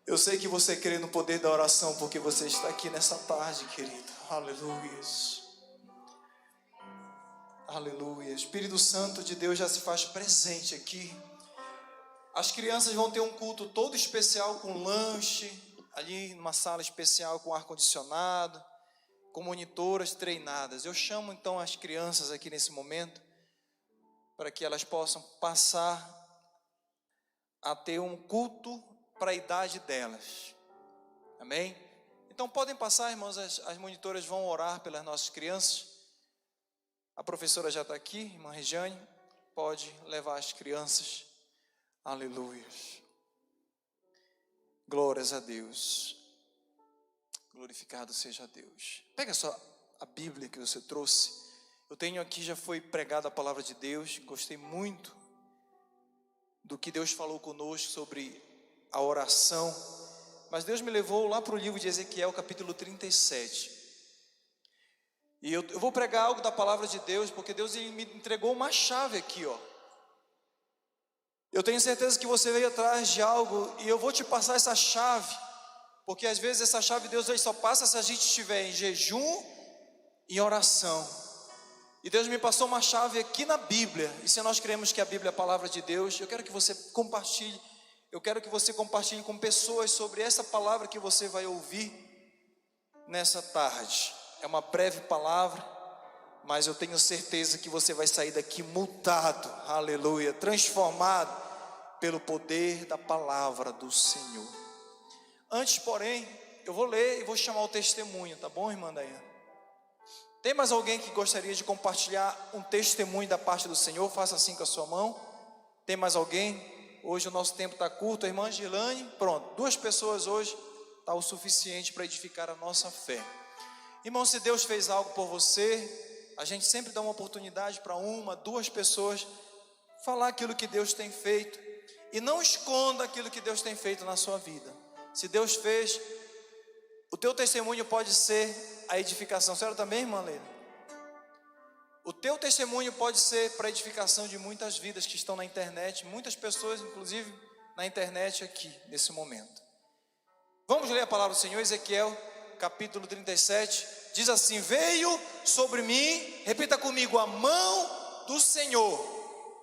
Eu sei que você crê no poder da oração, porque você está aqui nessa tarde, querido. Aleluia. Aleluia. Espírito Santo de Deus já se faz presente aqui. As crianças vão ter um culto todo especial com lanche, ali numa sala especial com ar-condicionado, com monitoras treinadas. Eu chamo então as crianças aqui nesse momento, para que elas possam passar a ter um culto para a idade delas. Amém? Então podem passar, irmãos, as monitoras vão orar pelas nossas crianças. A professora já está aqui, irmã Regiane, pode levar as crianças. Aleluia. Glórias a Deus. Glorificado seja Deus. Pega só a Bíblia que você trouxe. Eu tenho aqui, já foi pregada a palavra de Deus. Gostei muito do que Deus falou conosco sobre a oração. Mas Deus me levou lá para o livro de Ezequiel, capítulo 37. E eu vou pregar algo da palavra de Deus, porque Deus me entregou uma chave aqui, ó. Eu tenho certeza que você veio atrás de algo, e eu vou te passar essa chave, porque às vezes essa chave Deus só passa se a gente estiver em jejum e oração. E Deus me passou uma chave aqui na Bíblia, e se nós cremos que a Bíblia é a palavra de Deus, eu quero que você compartilhe, com pessoas sobre essa palavra que você vai ouvir nessa tarde. É uma breve palavra, mas eu tenho certeza que você vai sair daqui mudado, aleluia, transformado pelo poder da palavra do Senhor. Antes, porém, eu vou ler e vou chamar o testemunho, tá bom, irmã Daiane? Tem mais alguém que gostaria de compartilhar um testemunho da parte do Senhor? Faça assim com a sua mão. Tem mais alguém? Hoje o nosso tempo está curto. A irmã Gilane, pronto, 2 pessoas hoje está o suficiente para edificar a nossa fé. Irmão, se Deus fez algo por você, a gente sempre dá uma oportunidade para 1, 2 pessoas falar aquilo que Deus tem feito. E não esconda aquilo que Deus tem feito na sua vida. Se Deus fez, o teu testemunho pode ser a edificação. A senhora também, irmã Leila? O teu testemunho pode ser para a edificação de muitas vidas que estão na internet. Muitas pessoas, inclusive, na internet aqui, nesse momento. Vamos ler a palavra do Senhor, Ezequiel, capítulo 37. Diz assim: veio sobre mim, repita comigo, a mão do Senhor.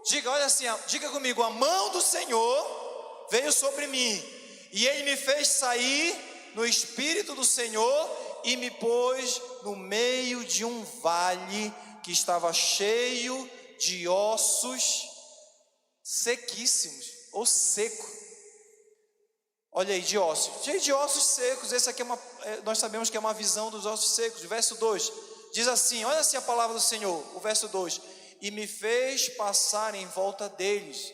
Diga, olha assim, diga comigo, a mão do Senhor veio sobre mim, e Ele me fez sair no Espírito do Senhor, e me pôs no meio de um vale que estava cheio de ossos sequíssimos, ou seco. Olha aí, de ossos, cheio de ossos secos. Esse aqui nós sabemos que é uma visão dos ossos secos. Verso 2, diz assim, olha assim a palavra do Senhor, o verso 2: e me fez passar em volta deles,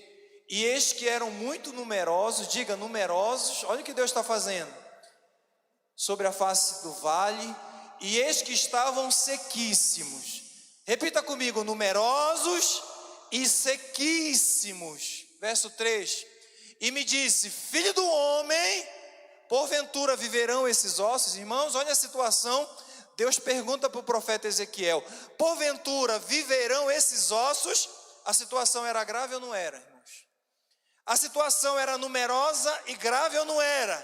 e eis que eram muito numerosos, diga numerosos, olha o que Deus está fazendo, sobre a face do vale, e eis que estavam sequíssimos. Repita comigo, numerosos e sequíssimos. Verso 3, e me disse, filho do homem, porventura viverão esses ossos? Irmãos, olha a situação. Deus pergunta para o profeta Ezequiel, porventura viverão esses ossos? A situação era grave ou não era, irmãos? A situação era numerosa e grave ou não era?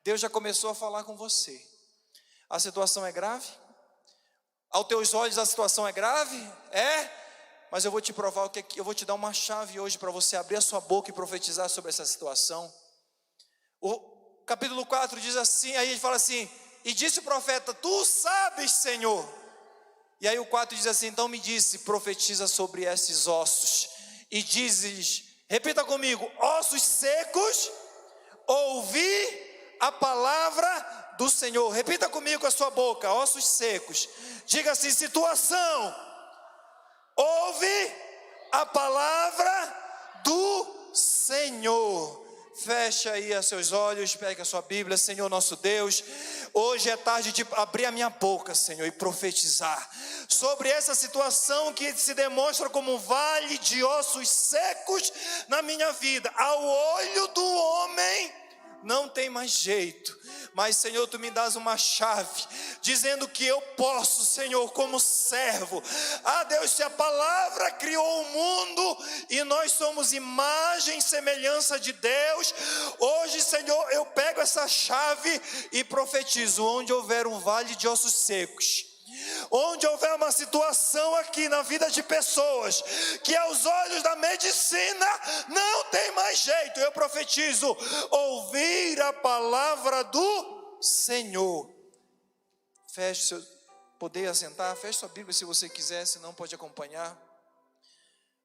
Deus já começou a falar com você. A situação é grave? Aos teus olhos a situação é grave? É? Mas eu vou te provar o que eu vou te dar uma chave hoje para você abrir a sua boca e profetizar sobre essa situação. O capítulo 4 diz assim, aí ele fala assim, e disse o profeta, tu sabes, Senhor. E aí o 4 diz assim, então me disse, profetiza sobre esses ossos, e diz-lhes, repita comigo, ossos secos, ouvi a palavra do Senhor. Repita comigo com a sua boca, ossos secos. Diga assim, situação, ouve a palavra do Senhor. Feche aí os seus olhos, pegue a sua Bíblia. Senhor nosso Deus, hoje é tarde de abrir a minha boca, Senhor, e profetizar sobre essa situação que se demonstra como um vale de ossos secos na minha vida. Ao olho do homem não tem mais jeito, Mas, Senhor, Tu me dás uma chave, dizendo que eu posso, Senhor, como servo. Deus, se a palavra criou o mundo e nós somos imagem e semelhança de Deus, hoje, Senhor, eu pego essa chave e profetizo: onde houver um vale de ossos secos, onde houver uma situação aqui na vida de pessoas que aos olhos da medicina não tem mais jeito, eu profetizo: ouvir a palavra do Senhor. Feche seu, poder assentar, feche sua Bíblia se você quiser, se não pode acompanhar.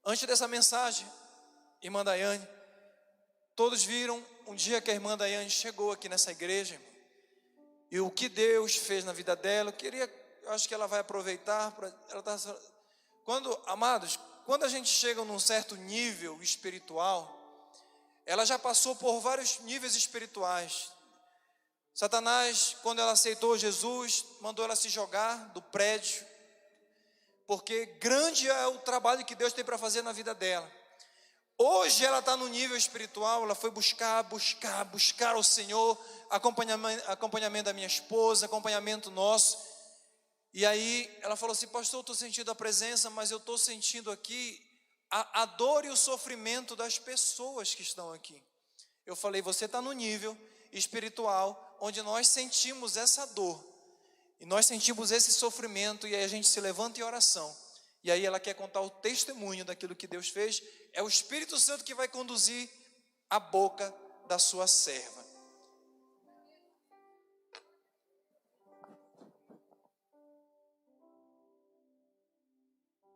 Antes dessa mensagem, irmã Daiane, todos viram um dia que a irmã Daiane chegou aqui nessa igreja, e o que Deus fez na vida dela. Eu acho que ela vai aproveitar amados, quando a gente chega num certo nível espiritual, ela já passou por vários níveis espirituais. Satanás, quando ela aceitou Jesus, mandou ela se jogar do prédio, porque grande é o trabalho que Deus tem para fazer na vida dela. Hoje ela está no nível espiritual, ela foi buscar o Senhor, acompanhamento da minha esposa, acompanhamento nosso. E aí ela falou assim: pastor, eu estou sentindo a presença, mas eu estou sentindo aqui a dor e o sofrimento das pessoas que estão aqui. Eu falei: você está no nível espiritual, onde nós sentimos essa dor, e nós sentimos esse sofrimento, e aí a gente se levanta em oração. E aí ela quer contar o testemunho daquilo que Deus fez. É o Espírito Santo que vai conduzir a boca da sua serva.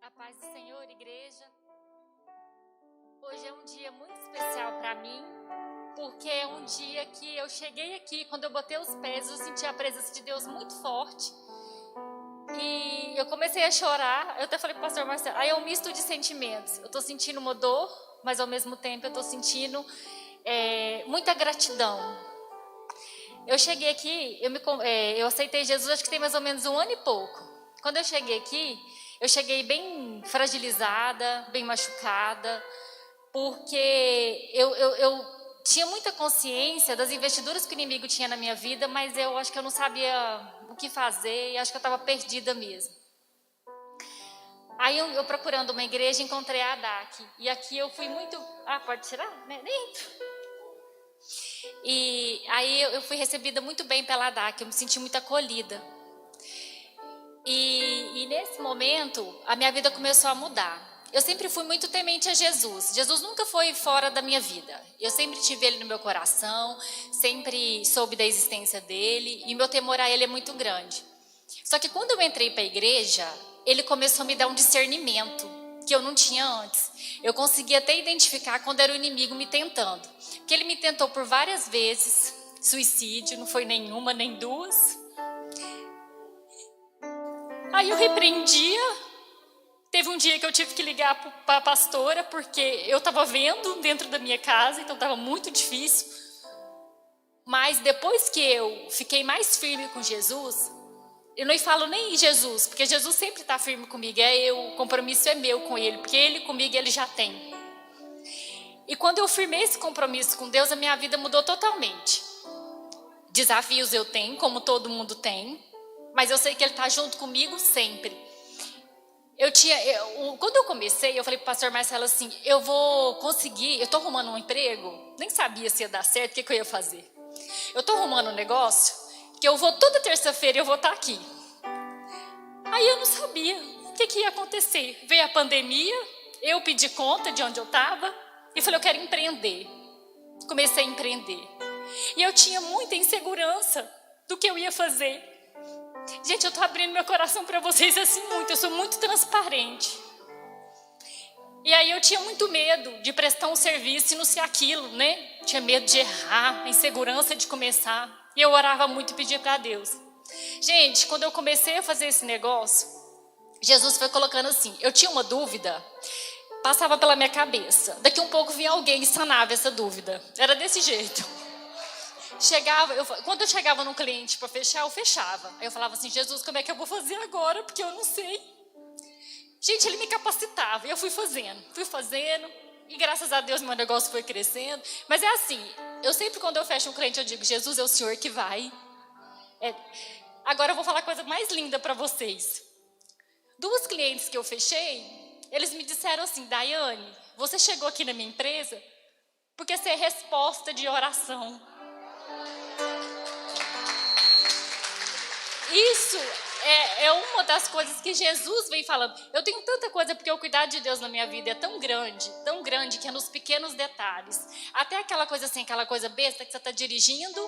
A paz do Senhor, igreja. Hoje é um dia muito especial para mim, porque é um dia que eu cheguei aqui, quando eu botei os pés, eu senti a presença de Deus muito forte. E eu comecei a chorar. Eu até falei para o pastor Marcelo, aí é um misto de sentimentos. Eu estou sentindo uma dor, mas ao mesmo tempo eu estou sentindo muita gratidão. Eu cheguei aqui, eu aceitei Jesus, acho que tem mais ou menos 1 ano e pouco. Quando eu cheguei aqui, eu cheguei bem fragilizada, bem machucada, porque eu tinha muita consciência das investiduras que o inimigo tinha na minha vida, mas eu acho que eu não sabia o que fazer, e acho que eu estava perdida mesmo. Aí eu procurando uma igreja, encontrei a ADAC, e aqui eu fui muito... pode tirar? Nem... E aí eu fui recebida muito bem pela ADAC, eu me senti muito acolhida. E nesse momento, a minha vida começou a mudar. Eu sempre fui muito temente a Jesus. Jesus nunca foi fora da minha vida. Eu sempre tive Ele no meu coração, sempre soube da existência dEle, e meu temor a Ele é muito grande. Só que quando eu entrei para a igreja, Ele começou a me dar um discernimento que eu não tinha antes. Eu conseguia até identificar quando era o inimigo me tentando. Porque Ele me tentou por várias vezes, suicídio, não foi nenhuma nem duas. Aí eu repreendia. Teve um dia que eu tive que ligar para a pastora, porque eu estava vendo dentro da minha casa, então estava muito difícil. Mas depois que eu fiquei mais firme com Jesus, eu não falo nem em Jesus, porque Jesus sempre está firme comigo, o compromisso é meu com Ele, porque Ele comigo Ele já tem. E quando eu firmei esse compromisso com Deus, a minha vida mudou totalmente. Desafios eu tenho, como todo mundo tem, mas eu sei que Ele está junto comigo sempre. Quando eu comecei, eu falei para o pastor Marcelo assim, eu vou conseguir, eu estou arrumando um emprego, nem sabia se ia dar certo, o que eu ia fazer. Eu estou arrumando um negócio, que eu vou toda terça-feira, eu vou estar aqui. Aí eu não sabia o que ia acontecer. Veio a pandemia, eu pedi conta de onde eu estava, e falei, eu quero empreender. Comecei a empreender. E eu tinha muita insegurança do que eu ia fazer. Gente, eu estou abrindo meu coração para vocês assim muito, eu sou muito transparente. E aí eu tinha muito medo de prestar um serviço e não ser aquilo, né? Tinha medo de errar, a insegurança de começar. E eu orava muito e pedia para Deus. Gente, quando eu comecei a fazer esse negócio, Jesus foi colocando assim, eu tinha uma dúvida, passava pela minha cabeça. Daqui um pouco vinha alguém e sanava essa dúvida. Era desse jeito. Quando eu chegava num cliente para fechar, eu fechava. Aí eu falava assim, Jesus, como é que eu vou fazer agora? Porque eu não sei. Gente, Ele me capacitava. E eu fui fazendo. E graças a Deus meu negócio foi crescendo. Mas é assim, eu sempre quando eu fecho um cliente, eu digo, Jesus, é o Senhor que vai. É, agora eu vou falar a coisa mais linda para vocês. 2 clientes que eu fechei, eles me disseram assim: Daiane, você chegou aqui na minha empresa porque você é resposta de oração. Isso é uma das coisas que Jesus vem falando. Eu tenho tanta coisa, porque o cuidado de Deus na minha vida é tão grande, que é nos pequenos detalhes. Até aquela coisa assim, aquela coisa besta que você está dirigindo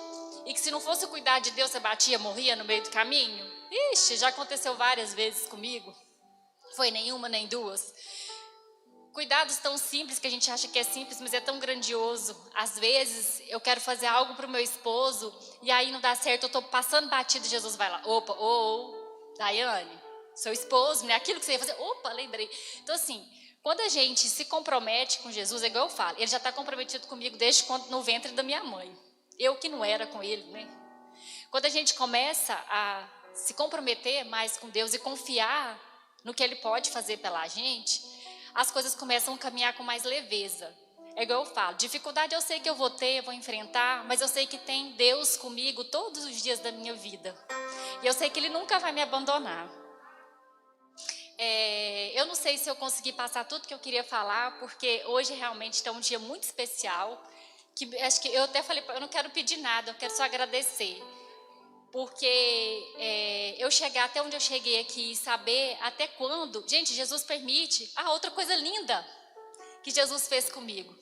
e que se não fosse o cuidado de Deus, você batia, morria no meio do caminho. Ixi, já aconteceu várias vezes comigo. Foi nenhuma, nem duas. Cuidados tão simples que a gente acha que é simples, mas é tão grandioso. Às vezes eu quero fazer algo para o meu esposo e aí não dá certo, eu estou passando batido e Jesus vai lá. Opa, Daiane, seu esposo, né? Aquilo que você ia fazer. Opa, lembrei. Então assim, quando a gente se compromete com Jesus, é igual eu falo, ele já está comprometido comigo desde quando no ventre da minha mãe. Eu que não era com ele, né? Quando a gente começa a se comprometer mais com Deus e confiar no que ele pode fazer pela gente, as coisas começam a caminhar com mais leveza. É igual eu falo, dificuldade eu sei que eu vou ter, eu vou enfrentar, mas eu sei que tem Deus comigo todos os dias da minha vida. E eu sei que Ele nunca vai me abandonar. Eu não sei se eu consegui passar tudo que eu queria falar, porque hoje realmente está um dia muito especial. Que acho que eu até falei, eu não quero pedir nada, eu quero só agradecer. Porque eu chegar até onde eu cheguei aqui e saber até quando, gente, Jesus permite. Outra coisa linda que Jesus fez comigo.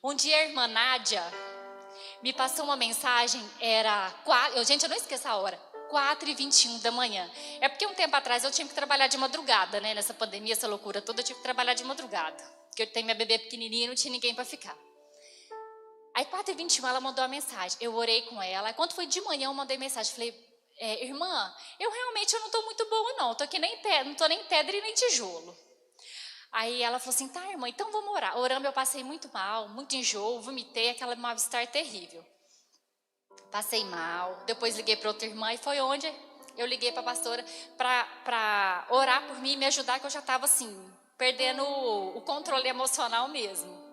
Um dia a irmã Nádia me passou uma mensagem, gente, eu não esqueço a hora, 4h21 da manhã. É porque um tempo atrás eu tinha que trabalhar de madrugada, né? Nessa pandemia, essa loucura toda, eu tive que trabalhar de madrugada. Porque eu tenho minha bebê pequenininha e não tinha ninguém para ficar. Aí 4h21 ela mandou uma mensagem, eu orei com ela. Aí quando foi de manhã eu mandei mensagem, falei, irmã, eu realmente não estou muito boa não, tô aqui não estou nem pedra e nem tijolo. Aí ela falou assim, tá irmã, então vamos orar. Orando eu passei muito mal, muito enjoo, vomitei, aquela mal-estar terrível. Passei mal, depois liguei para outra irmã e foi onde eu liguei para a pastora para orar por mim e me ajudar, que eu já estava assim, perdendo o controle emocional mesmo.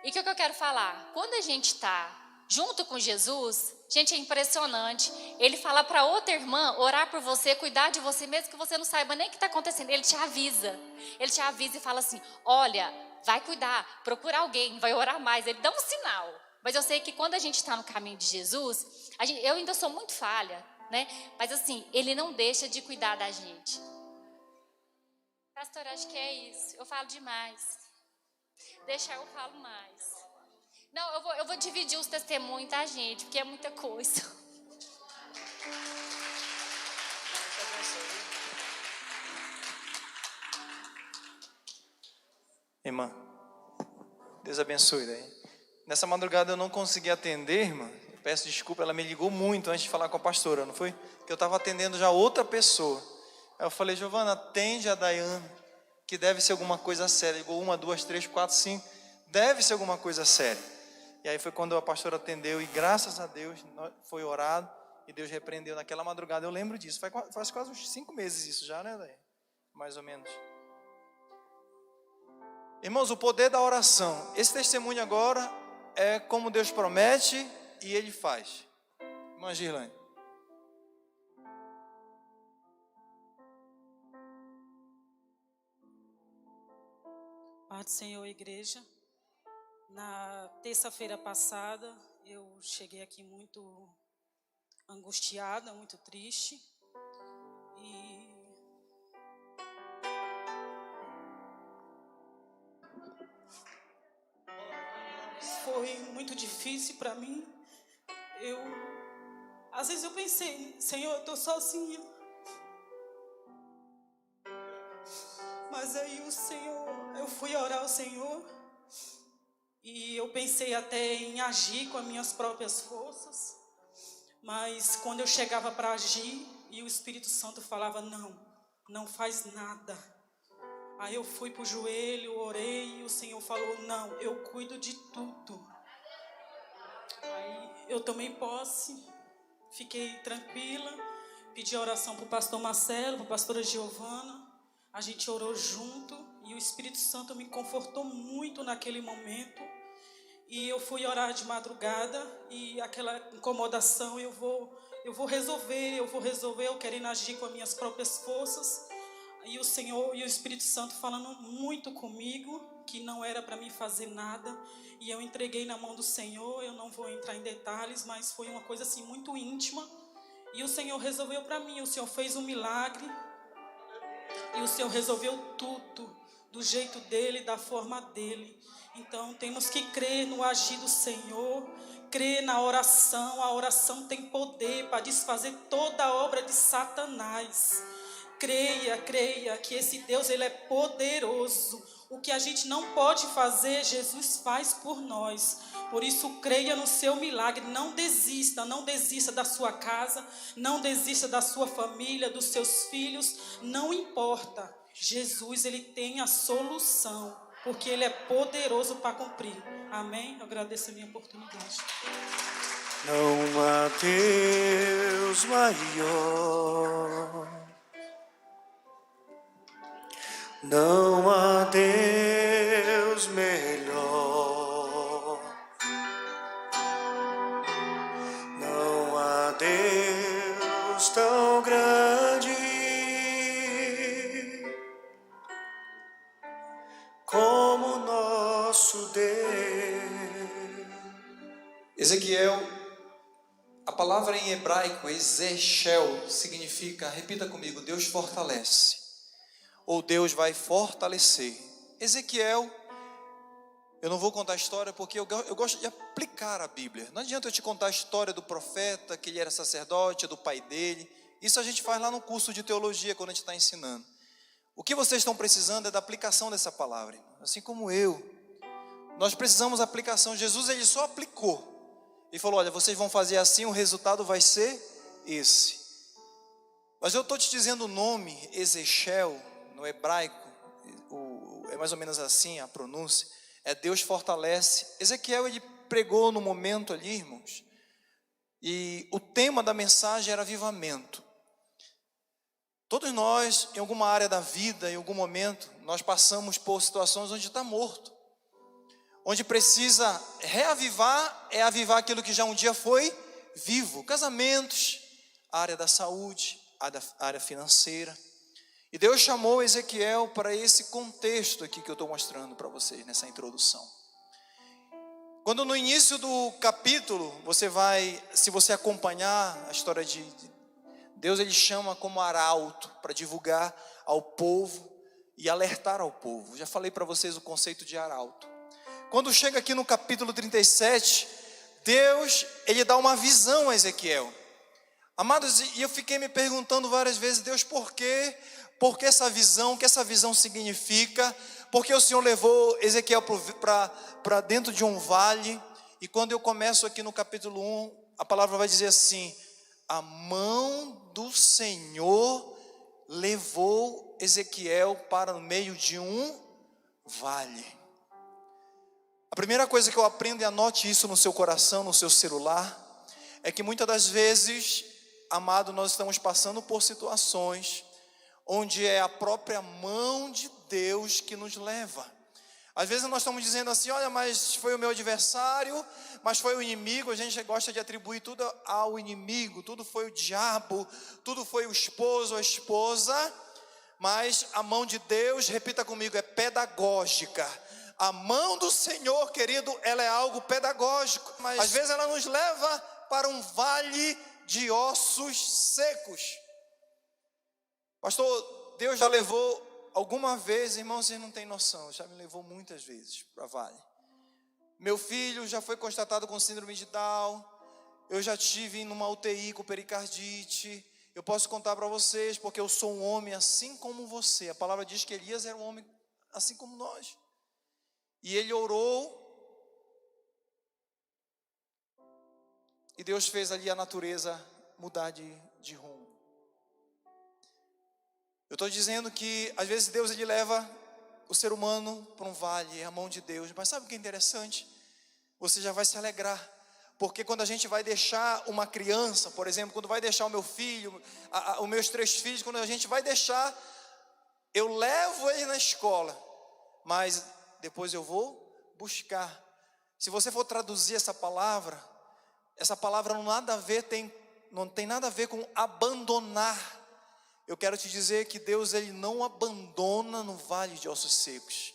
E o que eu quero falar? Quando a gente está junto com Jesus, gente, é impressionante. Ele fala para outra irmã orar por você, cuidar de você, mesmo que você não saiba nem o que está acontecendo. Ele te avisa. Ele te avisa e fala assim, olha, vai cuidar, procura alguém, vai orar mais. Ele dá um sinal. Mas eu sei que quando a gente está no caminho de Jesus, eu ainda sou muito falha, né? Mas assim, Ele não deixa de cuidar da gente. Pastor, acho que é isso. Eu falo demais. Deixa eu falo mais. Não, eu vou dividir os testemunhos, tá, gente? Porque é muita coisa. Irmã, Deus abençoe daí. Nessa madrugada eu não consegui atender, irmã. Eu peço desculpa, ela me ligou muito antes de falar com a pastora, não foi? Que eu estava atendendo já outra pessoa. Aí eu falei, Giovana, atende a Daiane, que deve ser alguma coisa séria. Ligou 1, 2, 3, 4, 5. Deve ser alguma coisa séria. E aí foi quando a pastora atendeu e graças a Deus foi orado e Deus repreendeu naquela madrugada. Eu lembro disso, faz quase uns 5 meses isso já, né, Daiane? Mais ou menos. Irmãos, o poder da oração. Esse testemunho agora é como Deus promete e Ele faz. Irmã Girlane. Paz do Senhor, igreja. Na terça-feira passada, eu cheguei aqui muito angustiada, muito triste. E foi muito difícil para mim. Às vezes eu pensei, Senhor, eu estou sozinha. Mas aí eu fui orar ao Senhor. E eu pensei até em agir com as minhas próprias forças. Mas quando eu chegava para agir, e o Espírito Santo falava, não faz nada. Aí eu fui para o joelho, orei, e o Senhor falou, não, eu cuido de tudo. Aí eu tomei posse, fiquei tranquila, pedi oração para o pastor Marcelo, para a pastora Giovana. A gente orou junto e o Espírito Santo me confortou muito naquele momento. E eu fui orar de madrugada e aquela incomodação, eu eu vou resolver, eu querendo agir com as minhas próprias forças. E o Senhor e o Espírito Santo falando muito comigo, que não era para mim fazer nada. E eu entreguei na mão do Senhor, eu não vou entrar em detalhes, mas foi uma coisa assim muito íntima. E o Senhor resolveu para mim, o Senhor fez um milagre. E o Senhor resolveu tudo, do jeito dele, da forma dele. Então temos que crer no agir do Senhor, crer na oração. A oração tem poder para desfazer toda a obra de Satanás. Creia que esse Deus, ele é poderoso. O que a gente não pode fazer, Jesus faz por nós. Por isso, creia no seu milagre. Não desista da sua casa, não desista da sua família, dos seus filhos. Não importa. Jesus, ele tem a solução, porque ele é poderoso para cumprir. Amém? Eu agradeço a minha oportunidade. Não há Deus maior, não há Deus melhor, não há Deus tão grande como nosso Deus. Ezequiel, a palavra em hebraico, Ezechel, significa, repita comigo, Deus fortalece, ou Deus vai fortalecer. Ezequiel, eu não vou contar a história porque eu gosto de aplicar a Bíblia. Não adianta eu te contar a história do profeta, que ele era sacerdote, do pai dele. Isso a gente faz lá no curso de teologia, quando a gente está ensinando. O que vocês estão precisando é da aplicação dessa palavra, assim como eu. Nós precisamos da aplicação. Jesus, ele só aplicou e falou, olha, vocês vão fazer assim, o resultado vai ser esse. Mas eu estou te dizendo o nome Ezechel, no hebraico, é mais ou menos assim a pronúncia, é Deus fortalece. Ezequiel, ele pregou no momento ali, irmãos, e o tema da mensagem era avivamento. Todos nós, em alguma área da vida, em algum momento, nós passamos por situações onde está morto, onde precisa reavivar, é avivar aquilo que já um dia foi vivo. Casamentos, a área da saúde, a área financeira. E Deus chamou Ezequiel para esse contexto aqui que eu estou mostrando para vocês nessa introdução. Quando no início do capítulo, se você acompanhar a história de Deus, ele chama como arauto para divulgar ao povo e alertar ao povo. Já falei para vocês o conceito de arauto. Quando chega aqui no capítulo 37, Deus, ele dá uma visão a Ezequiel. Amados, e eu fiquei me perguntando várias vezes, Deus, por quê? Por que essa visão? O que essa visão significa? Porque o Senhor levou Ezequiel para dentro de um vale. E quando eu começo aqui no capítulo 1, a palavra vai dizer assim, a mão do Senhor levou Ezequiel para no meio de um vale. A primeira coisa que eu aprendo, e anote isso no seu coração, no seu celular, é que muitas das vezes, amado, nós estamos passando por situações onde é a própria mão de Deus que nos leva. Às vezes nós estamos dizendo assim, olha, mas foi o meu adversário, mas foi o inimigo. A gente gosta de atribuir tudo ao inimigo, tudo foi o diabo, tudo foi o esposo, a esposa. Mas a mão de Deus, repita comigo, é pedagógica. A mão do Senhor, querido, ela é algo pedagógico. Mas às vezes ela nos leva para um vale de ossos secos. Pastor, Deus já levou alguma vez, irmãos, vocês não têm noção, já me levou muitas vezes para vale. Meu filho já foi constatado com síndrome de Down. Eu já tive numa UTI com pericardite. Eu posso contar para vocês, porque eu sou um homem assim como você. A palavra diz que Elias era um homem assim como nós. E ele orou. E Deus fez ali a natureza mudar de rumo. Eu estou dizendo que às vezes Deus ele leva o ser humano para um vale, é a mão de Deus. Mas sabe o que é interessante? Você já vai se alegrar. Porque quando a gente vai deixar uma criança, por exemplo, quando vai deixar o meu filho, os meus 3 filhos, quando a gente vai deixar, eu levo ele na escola, mas depois eu vou buscar. Se você for traduzir essa palavra não nada a ver, tem não tem nada a ver com abandonar. Eu quero te dizer que Deus, Ele não abandona no vale de ossos secos.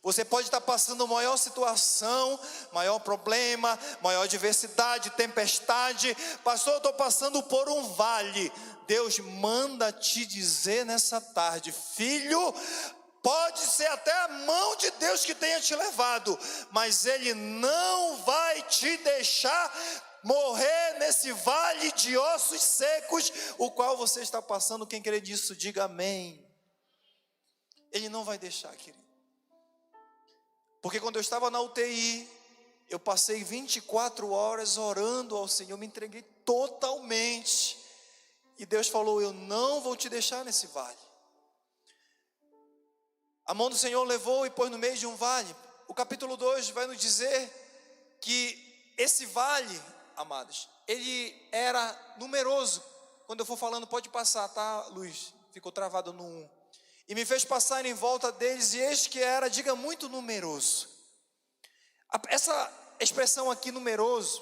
Você pode estar passando maior situação, maior problema, maior adversidade, tempestade. Pastor, eu estou passando por um vale. Deus manda te dizer nessa tarde: filho, pode ser até a mão de Deus que tenha te levado, mas Ele não vai te deixar morrer nesse vale de ossos secos, o qual você está passando. Quem crê nisso, diga amém. Ele não vai deixar, querido. Porque quando eu estava na UTI, eu passei 24 horas orando ao Senhor, me entreguei totalmente. E Deus falou: eu não vou te deixar nesse vale. A mão do Senhor levou e pôs no meio de um vale. O capítulo 2 vai nos dizer que esse vale, amados, ele era numeroso. Quando eu for falando, pode passar, tá, Luiz? Ficou travado no 1. E me fez passar em volta deles, e eis que era, diga, muito numeroso. Essa expressão aqui, numeroso,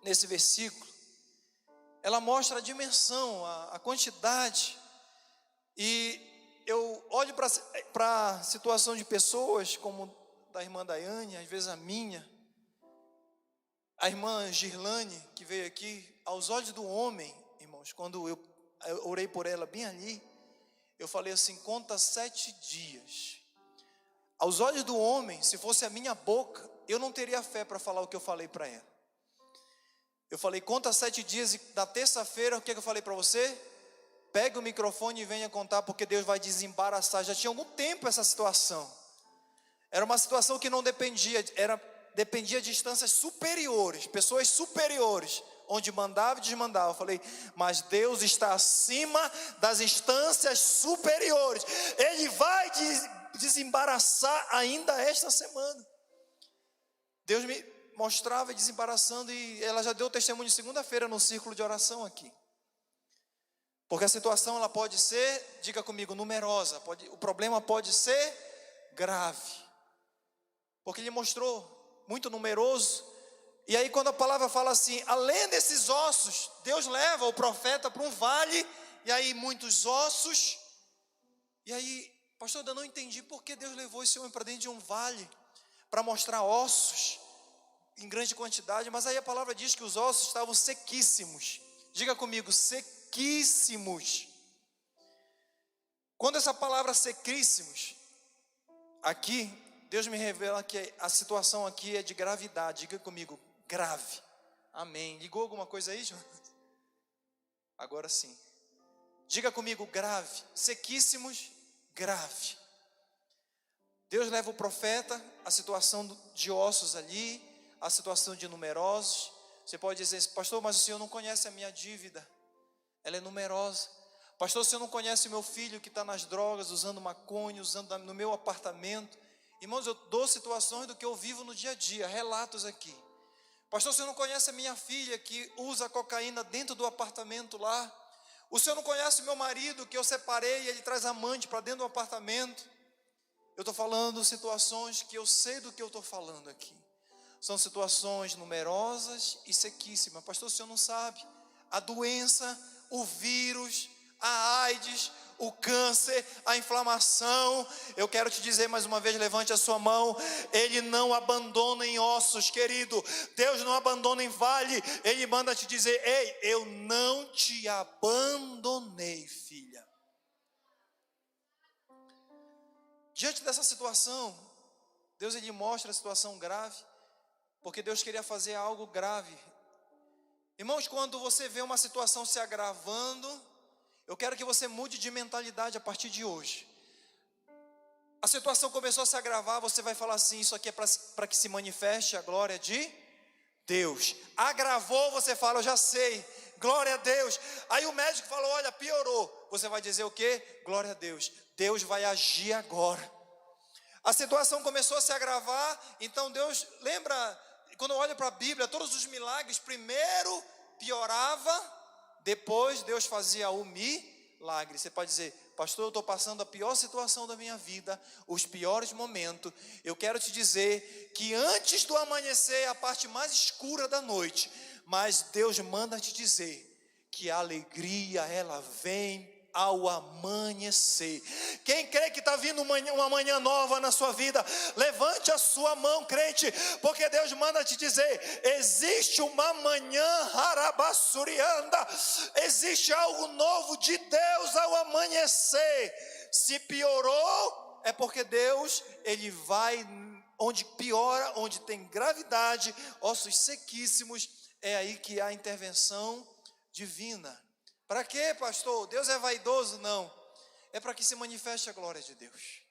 nesse versículo, ela mostra a dimensão, a quantidade. E eu olho para a situação de pessoas, como da irmã Daiane, às vezes a minha, a irmã Girlane, que veio aqui, aos olhos do homem, irmãos, quando eu orei por ela bem ali, eu falei assim: conta 7 dias. Aos olhos do homem, se fosse a minha boca, eu não teria fé para falar o que eu falei para ela. Eu falei: conta 7 dias, e na terça-feira, o que eu falei para você? Pegue o microfone e venha contar, porque Deus vai desembaraçar. Já tinha algum tempo essa situação. Era uma situação que não dependia, dependia de instâncias superiores, pessoas superiores, onde mandava e desmandava. Eu falei: mas Deus está acima das instâncias superiores. Ele vai desembaraçar ainda esta semana. Deus me mostrava e desembaraçando, e ela já deu testemunho de segunda-feira no círculo de oração aqui. Porque a situação, ela pode ser, diga comigo, numerosa. O problema pode ser grave. Porque Ele mostrou muito numeroso. E aí quando a palavra fala assim, além desses ossos, Deus leva o profeta para um vale, e aí muitos ossos. E aí, pastor, eu ainda não entendi por que Deus levou esse homem para dentro de um vale, para mostrar ossos em grande quantidade. Mas aí a palavra diz que os ossos estavam sequíssimos. Diga comigo, sequíssimos. Quando essa palavra sequíssimos, aqui, Deus me revela que a situação aqui é de gravidade. Diga comigo, grave. Amém. Ligou alguma coisa aí, João? Agora sim. Diga comigo, grave. Sequíssimos, grave. Deus leva o profeta, a situação de ossos ali, a situação de numerosos. Você pode dizer: pastor, mas o senhor não conhece a minha dívida, ela é numerosa. Pastor, o senhor não conhece o meu filho que está nas drogas, usando maconha, usando no meu apartamento. Irmãos, eu dou situações do que eu vivo no dia a dia, relatos aqui. Pastor, o senhor não conhece a minha filha que usa cocaína dentro do apartamento lá. O senhor não conhece o meu marido que eu separei e ele traz amante para dentro do apartamento. Eu estou falando situações que eu sei do que eu estou falando aqui. São situações numerosas e sequíssimas. Pastor, o senhor não sabe. A doença, o vírus, a AIDS, o câncer, a inflamação. Eu quero te dizer mais uma vez, levante a sua mão. Ele não abandona em ossos, querido. Deus não abandona em vale. Ele manda te dizer: ei, eu não te abandonei, filha. Diante dessa situação, Deus, ele mostra a situação grave, porque Deus queria fazer algo grave. Irmãos, quando você vê uma situação se agravando, eu quero que você mude de mentalidade a partir de hoje. A situação começou a se agravar, você vai falar assim: isso aqui é para que se manifeste a glória de Deus. Agravou, você fala: eu já sei, glória a Deus. Aí o médico falou: olha, piorou. Você vai dizer o quê? Glória a Deus. Deus vai agir agora. A situação começou a se agravar, então Deus, lembra, quando eu olho para a Bíblia, todos os milagres, primeiro piorava, depois Deus fazia o milagre. Você pode dizer: pastor, eu estou passando a pior situação da minha vida, os piores momentos. Eu quero te dizer que antes do amanhecer é a parte mais escura da noite, mas Deus manda te dizer que a alegria ela vem ao amanhecer. Quem crê que está vindo uma manhã nova na sua vida, levante a sua mão, crente, porque Deus manda te dizer: existe uma manhã harabassurianda, existe algo novo de Deus ao amanhecer. Se piorou, é porque Deus, Ele vai onde piora, onde tem gravidade, ossos sequíssimos, é aí que há intervenção divina. Para quê, pastor? Deus é vaidoso? Não. É para que se manifeste a glória de Deus.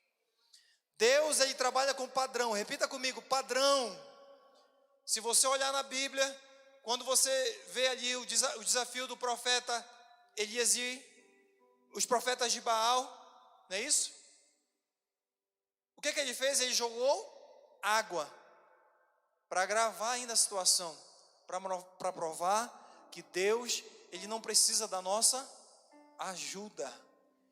Deus, Ele trabalha com padrão. Repita comigo, padrão. Se você olhar na Bíblia, quando você vê ali o desafio do profeta Elias e os profetas de Baal, não é isso? O que ele fez? Ele jogou água para agravar ainda a situação, para provar que Deus, Ele não precisa da nossa ajuda.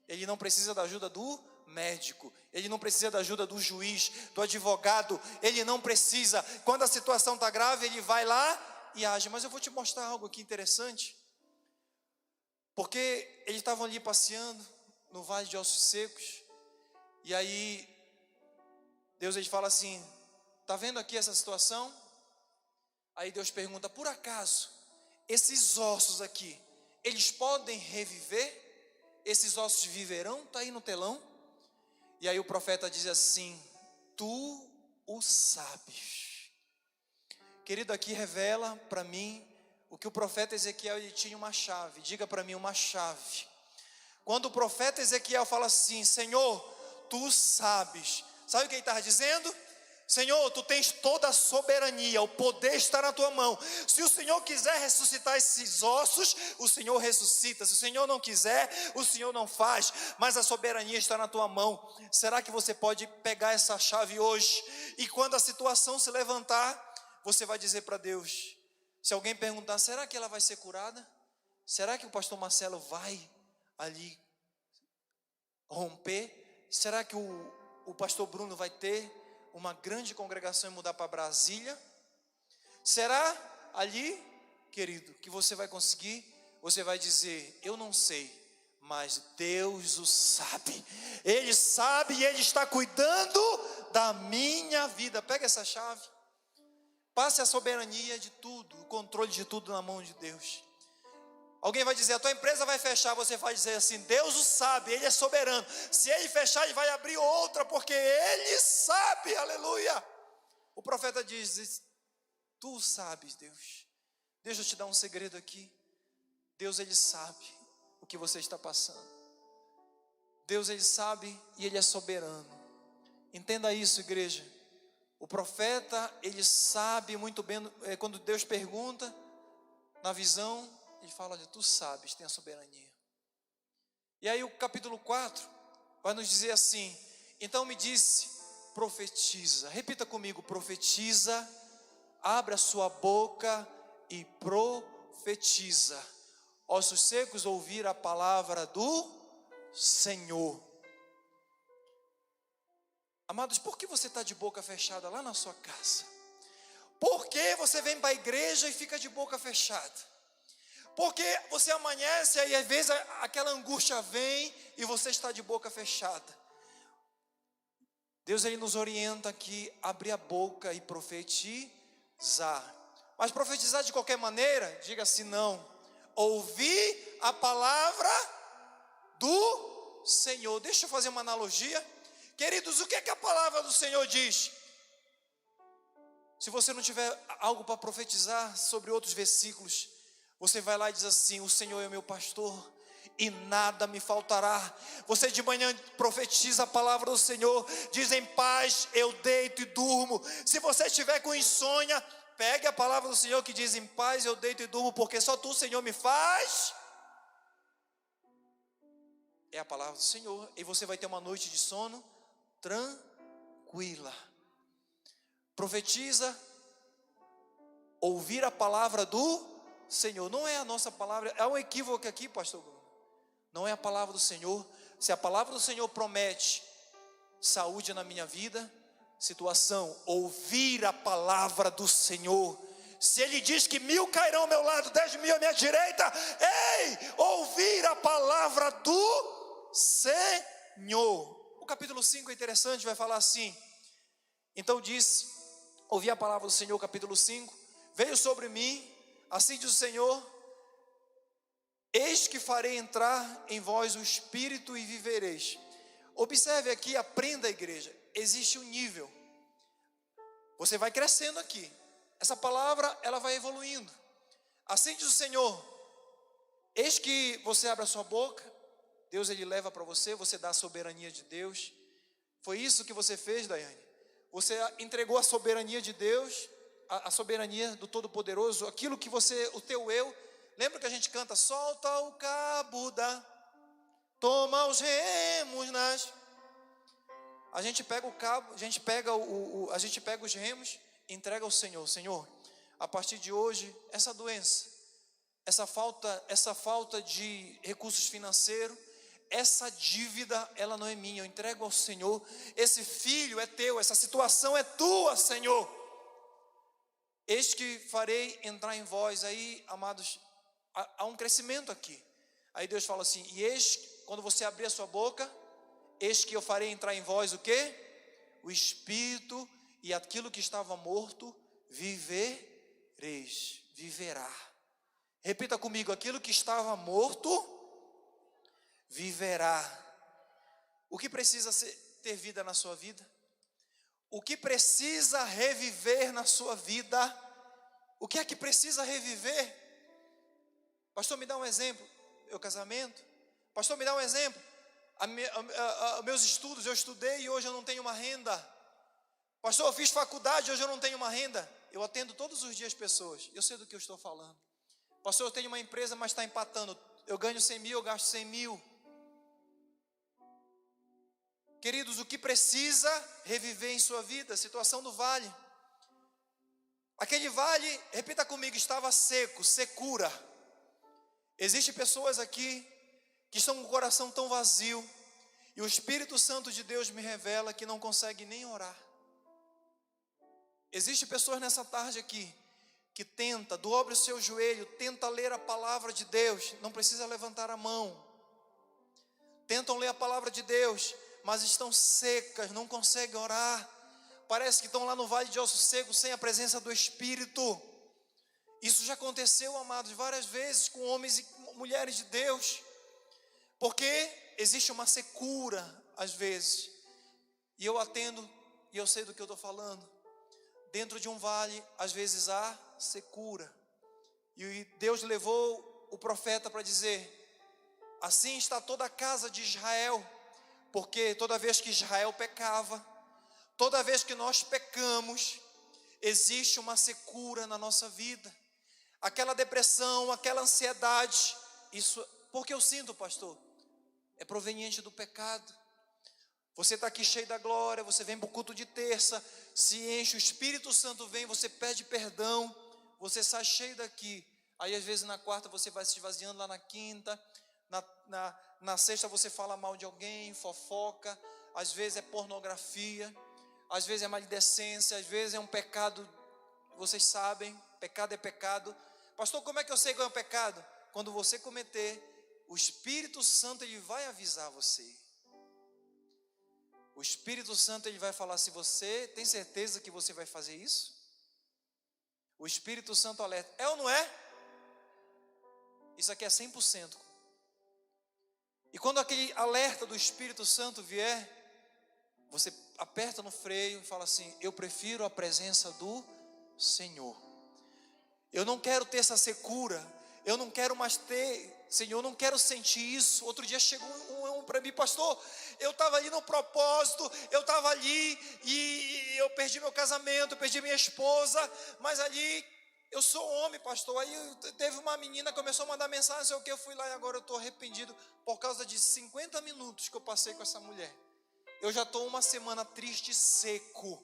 Ele não precisa da ajuda do médico. Ele não precisa da ajuda do juiz, do advogado. Ele não precisa. Quando a situação está grave, Ele vai lá e age. Mas eu vou te mostrar algo aqui interessante. Porque eles estavam ali passeando no vale de ossos secos. E aí, Deus, Ele fala assim: está vendo aqui essa situação? Aí Deus pergunta: por acaso esses ossos aqui, eles podem reviver? Esses ossos viverão? Está aí no telão. E aí o profeta diz assim: tu o sabes. Querido, aqui revela para mim o que o profeta Ezequiel, ele tinha uma chave. Diga para mim, uma chave. Quando o profeta Ezequiel fala assim: Senhor, tu sabes. Sabe o que ele estava dizendo? Senhor, tu tens toda a soberania, o poder está na tua mão. Se o Senhor quiser ressuscitar esses ossos, o Senhor ressuscita. Se o Senhor não quiser, o Senhor não faz. Mas a soberania está na tua mão. Será que você pode pegar essa chave hoje? E quando a situação se levantar, você vai dizer para Deus. Se alguém perguntar: será que ela vai ser curada? Será que o pastor Marcelo vai ali romper? Será que o pastor Bruno vai ter uma grande congregação e mudar para Brasília? Será ali, querido, que você vai conseguir? Você vai dizer: eu não sei, mas Deus o sabe. Ele sabe e Ele está cuidando da minha vida. Pega essa chave. Passe a soberania de tudo, o controle de tudo na mão de Deus. Alguém vai dizer: a tua empresa vai fechar. Você vai dizer assim: Deus o sabe, Ele é soberano. Se Ele fechar, Ele vai abrir outra, porque Ele sabe, aleluia. O profeta diz: tu sabes, Deus. Deixa eu te dar um segredo aqui. Deus, Ele sabe o que você está passando. Deus, Ele sabe e Ele é soberano. Entenda isso, igreja. O profeta, ele sabe muito bem, quando Deus pergunta, na visão, ele fala: olha, tu sabes, tem a soberania. E aí o capítulo 4 vai nos dizer assim: então me disse, profetiza. Repita comigo: profetiza, abre a sua boca e profetiza. Ossos secos, ouvir a palavra do Senhor. Amados, por que você está de boca fechada lá na sua casa? Por que você vem para a igreja e fica de boca fechada? Porque você amanhece e às vezes aquela angústia vem e você está de boca fechada. Deus, Ele nos orienta aqui a abrir a boca e profetizar. Mas profetizar de qualquer maneira, diga assim: não. Ouvir a palavra do Senhor. Deixa eu fazer uma analogia. Queridos, o que é que a palavra do Senhor diz? Se você não tiver algo para profetizar sobre outros versículos, você vai lá e diz assim: o Senhor é meu pastor e nada me faltará. Você de manhã profetiza a palavra do Senhor, diz: em paz eu deito e durmo. Se você estiver com insônia, pegue a palavra do Senhor que diz: em paz eu deito e durmo, porque só tu, Senhor, me faz. É a palavra do Senhor, e você vai ter uma noite de sono tranquila. Profetiza, ouvir a palavra do Senhor. Não é a nossa palavra. É um equívoco aqui, pastor Bruno. Não é a palavra do Senhor. Se a palavra do Senhor promete saúde na minha vida, situação, ouvir a palavra do Senhor. Se ele diz que 1000 cairão ao meu lado, 10.000 à minha direita, ei, ouvir a palavra do Senhor. O capítulo 5 é interessante, vai falar assim. Então diz, ouvi a palavra do Senhor, capítulo 5, veio sobre mim, assim diz o Senhor, eis que farei entrar em vós o Espírito e vivereis. Observe aqui, aprenda, igreja, existe um nível. Você vai crescendo aqui. Essa palavra, ela vai evoluindo. Assim diz o Senhor, eis que você abre a sua boca, Deus ele leva para você, você dá a soberania de Deus. Foi isso que você fez, Daiane. Você entregou a soberania de Deus, a soberania do Todo-Poderoso, aquilo que você, o teu eu. Lembra que a gente canta, solta o cabo toma os remos A gente pega o cabo, a gente pega os remos, entrega ao Senhor. Senhor, a partir de hoje, essa doença, essa falta de recursos financeiros, essa dívida, ela não é minha, eu entrego ao Senhor. Esse filho é teu, essa situação é tua, Senhor. Eis que farei entrar em vós. Aí, amados, há um crescimento aqui. Aí Deus fala assim, e eis, quando você abrir a sua boca, eis que eu farei entrar em vós o quê? O Espírito, e aquilo que estava morto, viverá. Repita comigo, aquilo que estava morto, viverá. O que precisa ter vida na sua vida? O que precisa reviver na sua vida? O que é que precisa reviver? Pastor, me dá um exemplo. Meu casamento. Pastor, me dá um exemplo. Meus estudos, eu estudei e hoje eu não tenho uma renda. Pastor, eu fiz faculdade e hoje eu não tenho uma renda. Eu atendo todos os dias pessoas. Eu sei do que eu estou falando. Pastor, eu tenho uma empresa, mas está empatando. Eu ganho 100 mil, eu gasto 100 mil. Queridos, o que precisa reviver em sua vida? Situação do vale. Aquele vale, repita comigo, estava seco, secura. Existem pessoas aqui que estão com o coração tão vazio, e o Espírito Santo de Deus me revela que não consegue nem orar. Existem pessoas nessa tarde aqui, que tenta, dobra o seu joelho, tenta ler a palavra de Deus, não precisa levantar a mão. Tentam ler a palavra de Deus, mas estão secas, não conseguem orar. Parece que estão lá no vale de ossos secos, sem a presença do Espírito. Isso já aconteceu, amados, várias vezes com homens e mulheres de Deus, porque existe uma secura, às vezes, e eu atendo, e eu sei do que eu estou falando. Dentro de um vale, às vezes há secura, e Deus levou o profeta para dizer, assim está toda a casa de Israel, porque toda vez que Israel pecava, toda vez que nós pecamos, existe uma secura na nossa vida, aquela depressão, aquela ansiedade, isso, porque eu sinto, pastor, é proveniente do pecado. Você está aqui cheio da glória, você vem para o culto de terça, se enche, o Espírito Santo vem, você pede perdão, você sai cheio daqui, aí às vezes na quarta você vai se esvaziando, lá na quinta, na sexta você fala mal de alguém, fofoca, às vezes é pornografia, às vezes é maledicência, às vezes é um pecado, vocês sabem, pecado é pecado. Pastor, como é que eu sei que é um pecado? Quando você cometer, o Espírito Santo ele vai avisar você. O Espírito Santo ele vai falar, se você tem certeza que você vai fazer isso? O Espírito Santo alerta, é ou não é? Isso aqui é 100%. E quando aquele alerta do Espírito Santo vier, você aperta no freio e fala assim, eu prefiro a presença do Senhor. Eu não quero ter essa secura, eu não quero mais ter, Senhor, eu não quero sentir isso. Outro dia chegou um para mim, pastor, eu estava ali no propósito, eu estava ali e eu perdi meu casamento, eu perdi minha esposa, mas ali eu sou homem, pastor. Aí teve uma menina que começou a mandar mensagem, não sei o que, eu fui lá e agora eu estou arrependido por causa de 50 minutos que eu passei com essa mulher. Eu já estou uma semana triste e seco.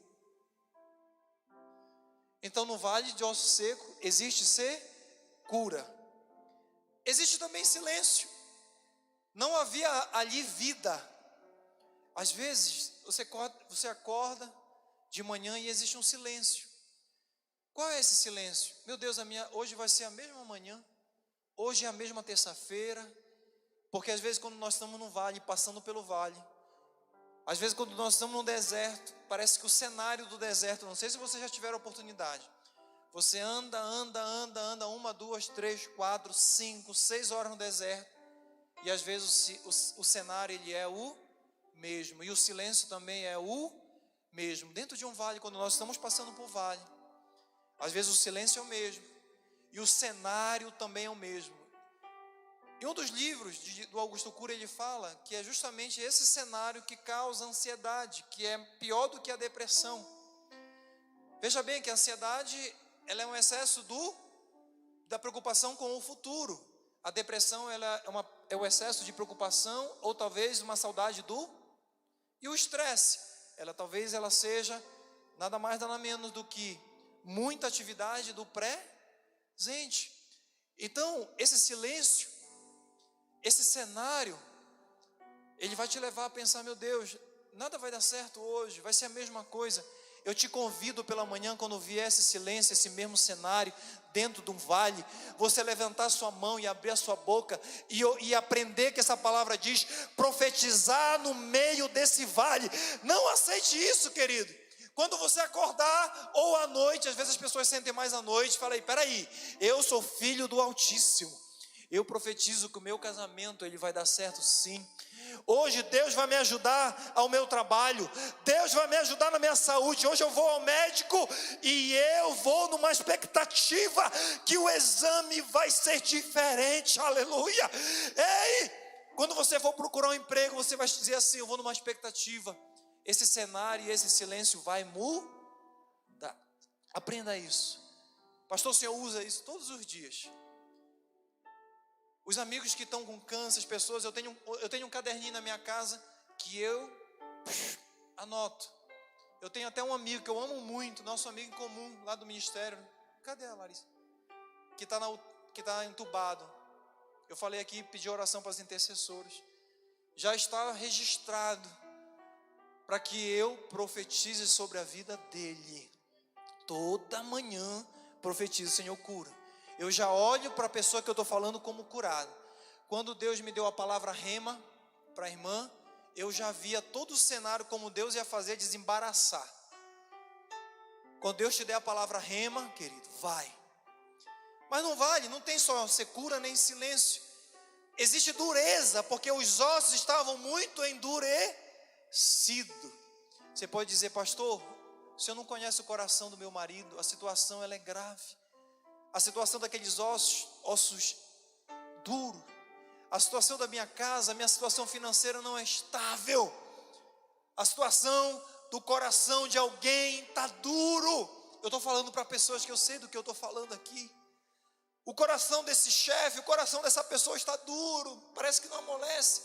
Então no vale de osso seco existe secura. Existe também silêncio. Não havia ali vida. Às vezes você acorda de manhã e existe um silêncio. Qual é esse silêncio? Meu Deus, hoje vai ser a mesma manhã, hoje é a mesma terça-feira, porque às vezes quando nós estamos no vale, passando pelo vale, às vezes quando nós estamos no deserto, parece que o cenário do deserto, não sei se vocês já tiveram oportunidade, você anda, 1, 2, 3, 4, 5, 6 horas no deserto, e às vezes o cenário ele é o mesmo, e o silêncio também é o mesmo. Dentro de um vale, quando nós estamos passando por vale, às vezes o silêncio é o mesmo, e o cenário também é o mesmo. Em um dos livros do Augusto Cury, ele fala que é justamente esse cenário que causa ansiedade, que é pior do que a depressão. Veja bem que a ansiedade, ela é um excesso da preocupação com o futuro. A depressão, ela é o excesso de preocupação, ou talvez uma saudade e o estresse, talvez ela seja nada mais nada menos do que muita atividade do presente. Então, esse silêncio, esse cenário, ele vai te levar a pensar, meu Deus, nada vai dar certo hoje, vai ser a mesma coisa. Eu te convido pela manhã, quando vier esse silêncio, esse mesmo cenário, dentro de um vale, você levantar sua mão e abrir a sua boca, e aprender que essa palavra diz, profetizar no meio desse vale. Não aceite isso, querido. Quando você acordar, ou à noite, às vezes as pessoas sentem mais à noite, fala aí, peraí, eu sou filho do Altíssimo, eu profetizo que o meu casamento, ele vai dar certo sim. Hoje Deus vai me ajudar ao meu trabalho, Deus vai me ajudar na minha saúde. Hoje eu vou ao médico e eu vou numa expectativa que o exame vai ser diferente, aleluia. Ei, quando você for procurar um emprego, você vai dizer assim, eu vou numa expectativa. Esse cenário e esse silêncio vai mudar. Aprenda isso. Pastor, o Senhor usa isso todos os dias. Os amigos que estão com câncer, as pessoas, eu tenho um caderninho na minha casa que eu anoto. Eu tenho até um amigo que eu amo muito, nosso amigo em comum lá do ministério. Cadê a Larissa? Que está entubado. Eu falei aqui, pedi oração para os intercessores. Já está registrado para que eu profetize sobre a vida dele. Toda manhã profetizo, Senhor, cura. Eu já olho para a pessoa que eu estou falando como curado. Quando Deus me deu a palavra rema para a irmã, eu já via todo o cenário como Deus ia fazer desembaraçar. Quando Deus te der a palavra rema, querido, vai. Mas não vale, não tem só secura nem silêncio. Existe dureza, porque os ossos estavam muito endurecidos. Você pode dizer, pastor, o senhor não conhece o coração do meu marido, a situação ela é grave. A situação daqueles ossos duros. A situação da minha casa, a minha situação financeira não é estável. A situação do coração de alguém está duro. Eu estou falando para pessoas que eu sei do que eu estou falando aqui. O coração desse chefe, o coração dessa pessoa está duro. Parece que não amolece.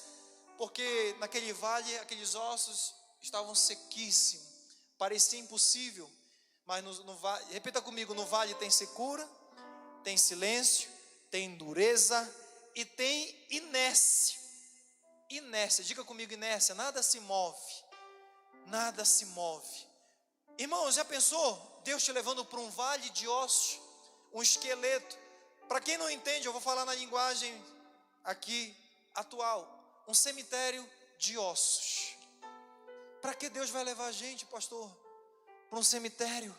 Porque naquele vale, aqueles ossos estavam sequíssimos. Parecia impossível. Mas no vale, repita comigo, no vale tem secura, tem silêncio, tem dureza e tem inércia. Inércia, diga comigo inércia, nada se move. Nada se move. Irmãos, já pensou? Deus te levando para um vale de ossos, um esqueleto. Para quem não entende, eu vou falar na linguagem aqui atual. Um cemitério de ossos. Para que Deus vai levar a gente, pastor, para um cemitério?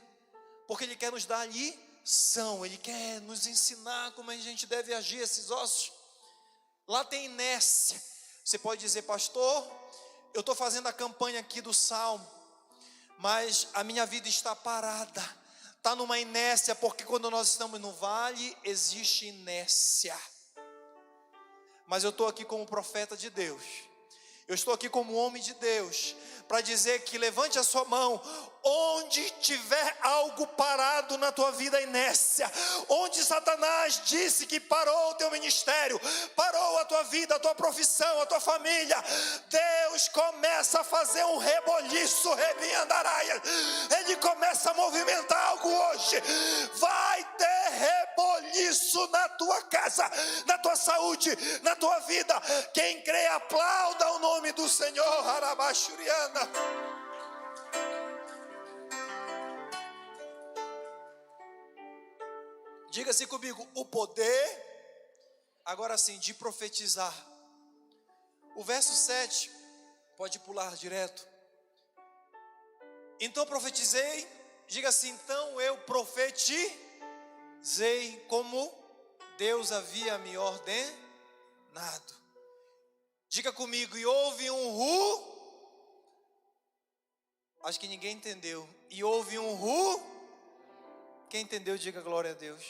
Porque Ele quer nos dar lição, Ele quer nos ensinar como a gente deve agir esses ossos. Lá tem inércia. Você pode dizer, pastor, eu estou fazendo a campanha aqui do Salmo, mas a minha vida está parada, está numa inércia, porque quando nós estamos no vale, existe inércia. Mas eu estou aqui como profeta de Deus, eu estou aqui como homem de Deus, para dizer que levante a sua mão, onde tiver algo parado na tua vida, inércia, onde Satanás disse que parou o teu ministério, parou a tua vida, a tua profissão, a tua família, Deus começa a fazer um reboliço, Ele começa a movimentar algo hoje. Vai ter reboliço na tua casa, na tua saúde, na tua vida. Quem crê, aplauda o nome do Senhor. Diga assim comigo, o poder, agora sim, de profetizar. O verso 7, pode pular direto. Então profetizei, diga assim, então eu profetizei como Deus havia me ordenado. Diga comigo, e houve um acho que ninguém entendeu. E houve um quem entendeu, diga glória a Deus.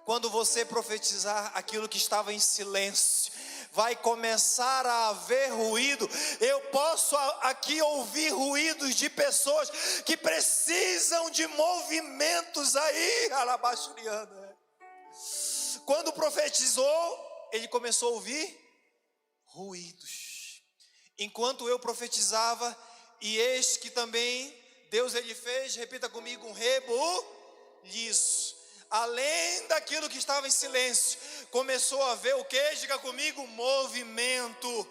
Quando você profetizar aquilo que estava em silêncio, vai começar a haver ruído. Eu posso aqui ouvir ruídos de pessoas que precisam de movimentos aí, alabaxuriana. Quando profetizou, ele começou a ouvir ruídos. Enquanto eu profetizava, e eis que também Deus ele fez, repita comigo, um rebuliço. Além daquilo que estava em silêncio, começou a ver o que? Diga comigo, movimento.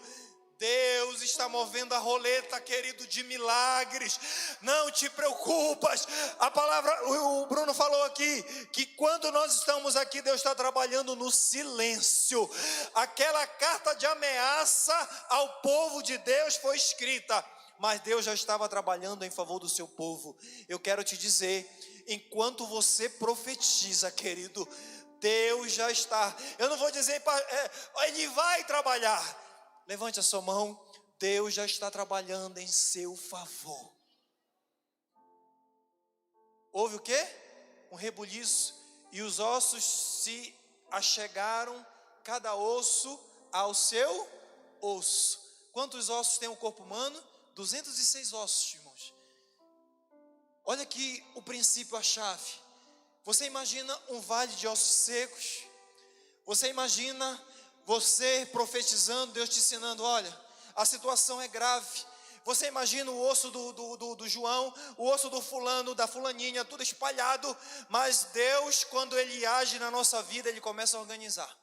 Deus está movendo a roleta, querido, de milagres. Não te preocupas. A palavra, o Bruno falou aqui, que quando nós estamos aqui, Deus está trabalhando no silêncio. Aquela carta de ameaça ao povo de Deus foi escrita, mas Deus já estava trabalhando em favor do seu povo. Eu quero te dizer, enquanto você profetiza, querido, Deus já está. Eu não vou dizer, ele vai trabalhar. Levante a sua mão. Deus já está trabalhando em seu favor. Houve o quê? Um rebuliço. E os ossos se achegaram, cada osso ao seu osso. Quantos ossos tem o corpo humano? 206 ossos, irmãos. Olha aqui o princípio, a chave. Você imagina um vale de ossos secos? Você imagina você profetizando, Deus te ensinando, olha, a situação é grave. Você imagina o osso do João, o osso do fulano, da fulaninha, tudo espalhado. Mas Deus, quando Ele age na nossa vida, Ele começa a organizar.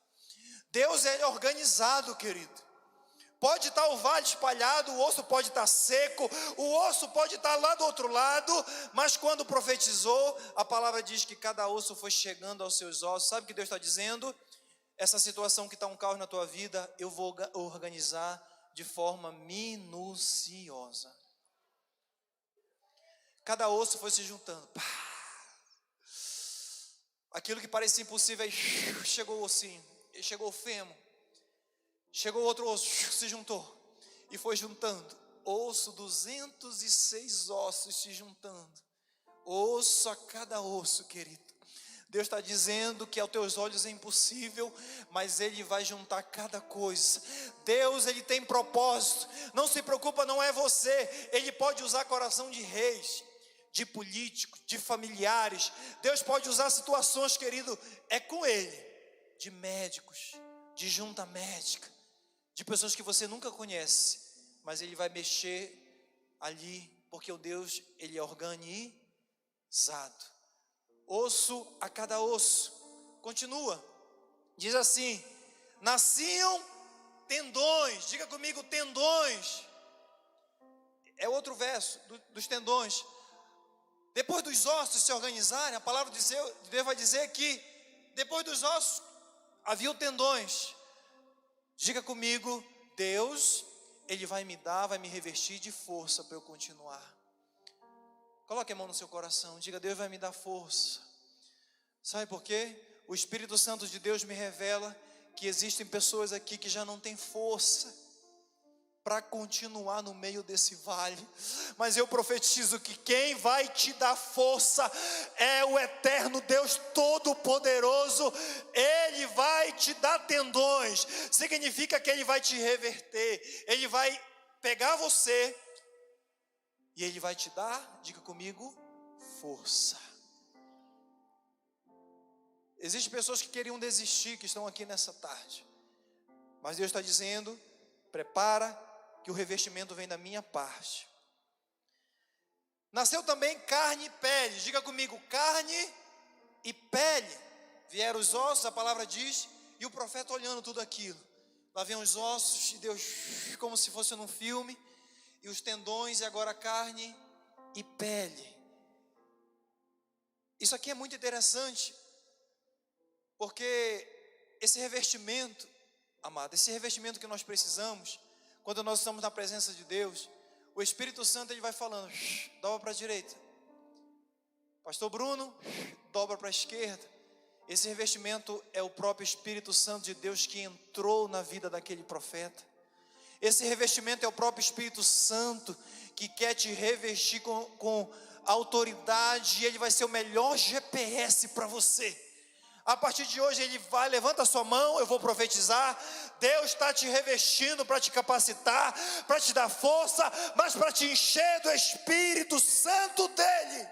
Deus é organizado, querido. Pode estar o vale espalhado, o osso pode estar seco, o osso pode estar lá do outro lado, mas quando profetizou, a palavra diz que cada osso foi chegando aos seus ossos. Sabe o que Deus está dizendo? Essa situação que está um caos na tua vida, eu vou organizar de forma minuciosa. Cada osso foi se juntando. Aquilo que parecia impossível, aí chegou o ossinho, chegou o fêmur. Chegou outro osso, se juntou e foi juntando. Osso, 206 ossos se juntando. Osso a cada osso, querido. Deus está dizendo que aos teus olhos é impossível, mas Ele vai juntar cada coisa. Deus, Ele tem propósito. Não se preocupa, não é você. Ele pode usar coração de reis, de políticos, de familiares. Deus pode usar situações, querido, é com Ele. De médicos, de junta médica, de pessoas que você nunca conhece, mas Ele vai mexer ali, porque o Deus, Ele é organizado. Osso a cada osso. Continua, diz assim, nasciam tendões. Diga comigo, tendões. É outro verso dos tendões. Depois dos ossos se organizarem, a palavra de Deus vai dizer que depois dos ossos havia tendões. Diga comigo, Deus, Ele vai me dar, vai me revestir de força para eu continuar. Coloque a mão no seu coração, diga, Deus vai me dar força. Sabe por quê? O Espírito Santo de Deus me revela que existem pessoas aqui que já não têm força para continuar no meio desse vale, mas eu profetizo que quem vai te dar força é o eterno Deus Todo-Poderoso. Ele vai te dar tendões, significa que Ele vai te reverter, Ele vai pegar você e Ele vai te dar, diga comigo, força. Existem pessoas que queriam desistir, que estão aqui nessa tarde, mas Deus está dizendo, prepara, que o revestimento vem da minha parte. Nasceu também carne e pele. Diga comigo, carne e pele. Vieram os ossos, a palavra diz, e o profeta olhando tudo aquilo. Lá vem os ossos, e Deus, como se fosse num filme, e os tendões, e agora carne e pele. Isso aqui é muito interessante, Porque esse revestimento, amado, esse revestimento que nós precisamos, quando nós estamos na presença de Deus, o Espírito Santo ele vai falando, dobra para a direita. Pastor Bruno, dobra para a esquerda. Esse revestimento é o próprio Espírito Santo de Deus que entrou na vida daquele profeta. Esse revestimento é o próprio Espírito Santo que quer te revestir com autoridade, e ele vai ser o melhor GPS para você. A partir de hoje ele vai, levanta a sua mão, eu vou profetizar. Deus está te revestindo para te capacitar, para te dar força, mas para te encher do Espírito Santo dele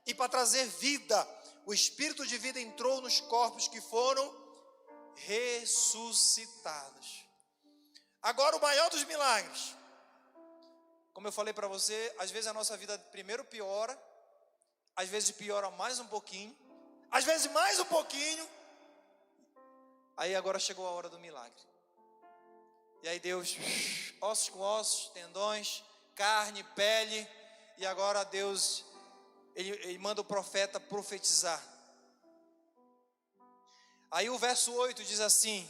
e para trazer vida. O Espírito de vida entrou nos corpos que foram ressuscitados. Agora o maior dos milagres, como eu falei para você, às vezes a nossa vida primeiro piora, às vezes piora mais um pouquinho, às vezes mais um pouquinho, aí agora chegou a hora do milagre. E aí Deus, ossos com ossos, tendões, carne, pele, e agora Deus, ele manda o profeta profetizar. Aí o verso 8 diz assim: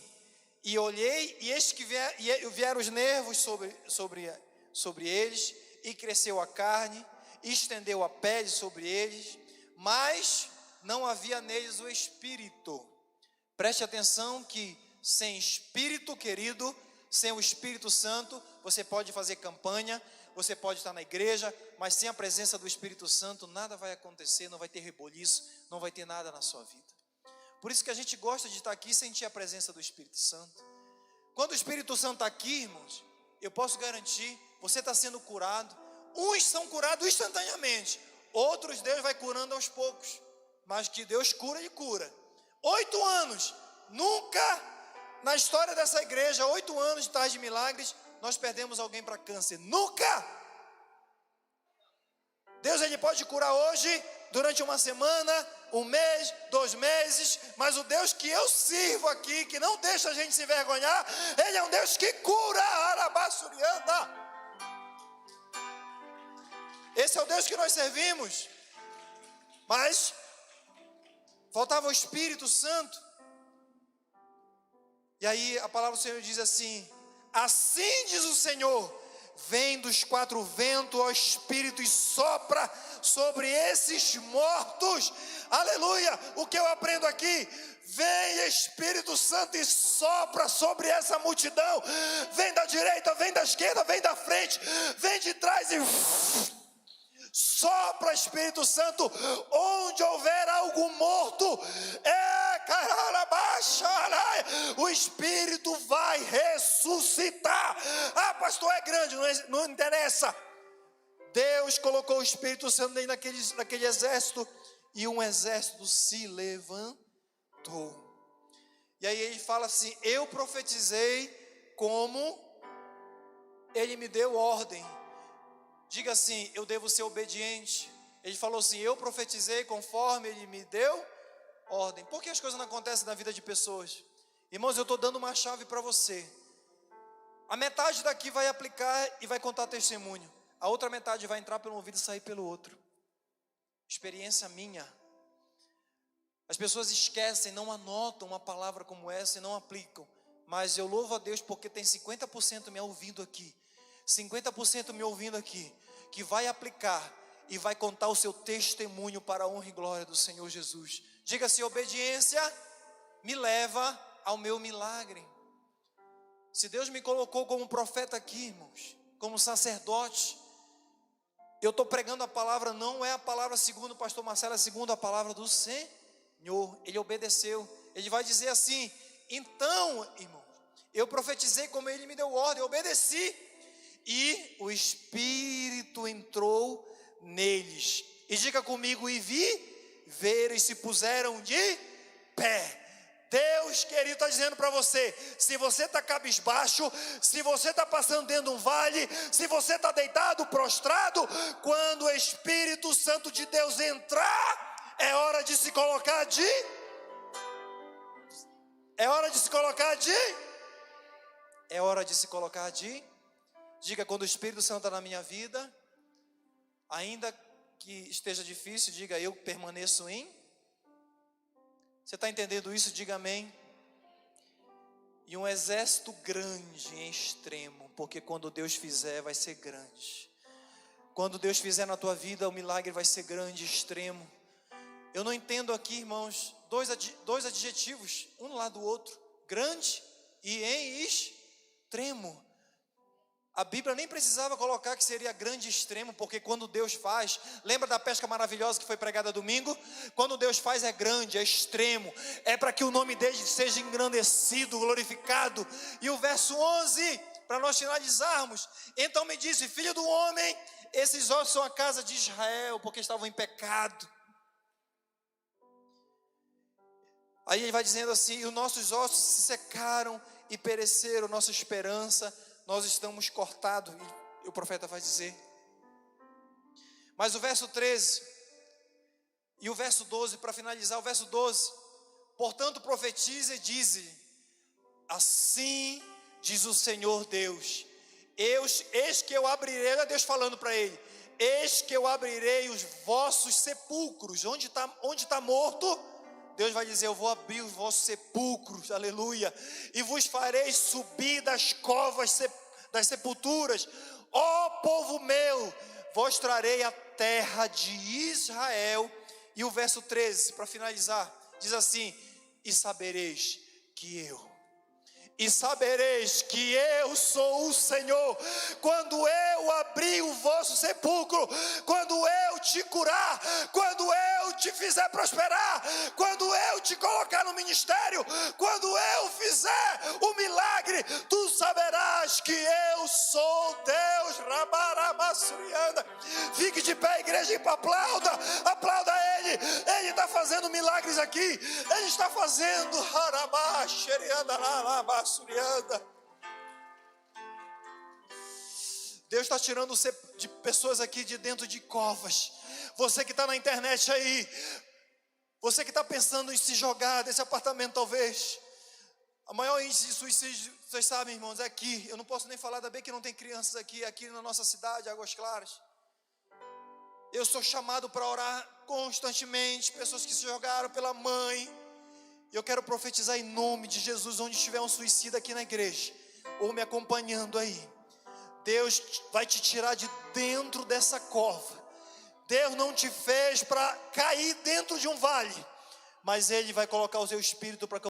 e olhei, e eis que vieram os nervos sobre eles, e cresceu a carne, e estendeu a pele sobre eles, mas não havia neles o Espírito. Preste atenção que sem Espírito, querido, sem o Espírito Santo, você pode fazer campanha, você pode estar na igreja, mas sem a presença do Espírito Santo, nada vai acontecer, não vai ter reboliço, não vai ter nada na sua vida. Por isso que a gente gosta de estar aqui e sentir a presença do Espírito Santo. Quando o Espírito Santo está aqui, irmãos, eu posso garantir, você está sendo curado. Uns são curados instantaneamente, outros Deus vai curando aos poucos, mas que Deus cura, Ele cura. 8 anos, nunca na história dessa igreja, 8 anos de tais de milagres, nós perdemos alguém para câncer, nunca. Deus ele pode curar hoje, durante uma semana, 1 mês, 2 meses, mas o Deus que eu sirvo aqui, que não deixa a gente se envergonhar, Ele é um Deus que cura, arabassurianda. Esse é o Deus que nós servimos, mas faltava o Espírito Santo. E aí a palavra do Senhor diz assim: assim diz o Senhor, vem dos 4 ventos ao Espírito e sopra sobre esses mortos. Aleluia! O que eu aprendo aqui? Vem Espírito Santo e sopra sobre essa multidão. Vem da direita, vem da esquerda, vem da frente, vem de trás e sopra, Espírito Santo, onde houver algo morto, o Espírito vai ressuscitar. Ah, pastor, é grande, não interessa. Deus colocou o Espírito Santo dentro daquele exército, e um exército se levantou. E aí ele fala assim: eu profetizei como Ele me deu ordem. Diga assim: eu devo ser obediente. Ele falou assim: eu profetizei conforme Ele me deu ordem. Por que as coisas não acontecem na vida de pessoas? Irmãos, eu estou dando uma chave para você. A metade daqui vai aplicar e vai contar testemunho. A outra metade vai entrar pelo ouvido e sair pelo outro. Experiência minha. As pessoas esquecem, não anotam uma palavra como essa e não aplicam. Mas eu louvo a Deus porque tem 50% me ouvindo aqui, 50% me ouvindo aqui, que vai aplicar e vai contar o seu testemunho para a honra e glória do Senhor Jesus. Diga assim: obediência me leva ao meu milagre. Se Deus me colocou como profeta aqui, irmãos, como sacerdote, eu estou pregando a palavra, não é a palavra segundo o pastor Marcelo, é segundo a palavra do Senhor. Ele obedeceu. Ele vai dizer assim: então, irmão, eu profetizei como Ele me deu ordem, eu obedeci, e o Espírito entrou neles. E diga comigo: e veram e se puseram de pé. Deus, querido, está dizendo para você: se você está cabisbaixo, se você está passando dentro de um vale, se você está deitado, prostrado, quando o Espírito Santo de Deus entrar, é hora de se colocar de... É hora de se colocar de... É hora de se colocar de... Diga: quando o Espírito Santo está na minha vida, ainda que esteja difícil, diga: eu permaneço em Você está entendendo isso? Diga amém. E um exército grande em extremo, porque quando Deus fizer, vai ser grande. Quando Deus fizer na tua vida, o milagre vai ser grande, extremo. Eu não entendo aqui, irmãos, dois adjetivos, um do lado do outro, grande e em extremo. A Bíblia nem precisava colocar que seria grande e extremo, porque quando Deus faz, lembra da pesca maravilhosa que foi pregada domingo? Quando Deus faz é grande, é extremo, é para que o nome dele seja engrandecido, glorificado. E o verso 11, para nós finalizarmos, então me disse, filho do homem, esses ossos são a casa de Israel, porque estavam em pecado. Aí ele vai dizendo assim, e os nossos ossos se secaram e pereceram, nossa esperança, nós estamos cortados. E o profeta vai dizer. Mas o verso 13 e o verso 12, para finalizar, o verso 12. Portanto profetiza e dize, assim diz o Senhor Deus, eis que eu abrirei, é Deus falando para ele, eis que eu abrirei os vossos sepulcros, onde está morto, Deus vai dizer, eu vou abrir os vossos sepulcros, aleluia, e vos farei subir das covas, das sepulturas, ó povo meu, vos trarei a terra de Israel. E o verso 13, para finalizar, diz assim, e sabereis que eu sou o Senhor, quando eu abrir o vosso sepulcro, quando eu te curar, quando eu te fizer prosperar, quando eu te colocar no ministério, quando eu fizer o milagre, tu saberás que eu sou Deus. Rabaramassurianda. Fique de pé, igreja, e aplauda ele está fazendo milagres aqui, ele está fazendo. Deus está tirando de pessoas aqui de dentro de covas. Você que está na internet aí, você que está pensando em se jogar desse apartamento talvez, a maior índice de suicídio, vocês sabem, irmãos, é aqui. Eu não posso nem falar, ainda bem que não tem crianças aqui na nossa cidade, Águas Claras. Eu sou chamado para orar constantemente, pessoas que se jogaram pela mãe. E eu quero profetizar em nome de Jesus, onde estiver um suicida aqui na igreja, ou me acompanhando aí, Deus vai te tirar de dentro dessa cova. Deus não te fez para cair dentro de um vale, mas Ele vai colocar o seu espírito para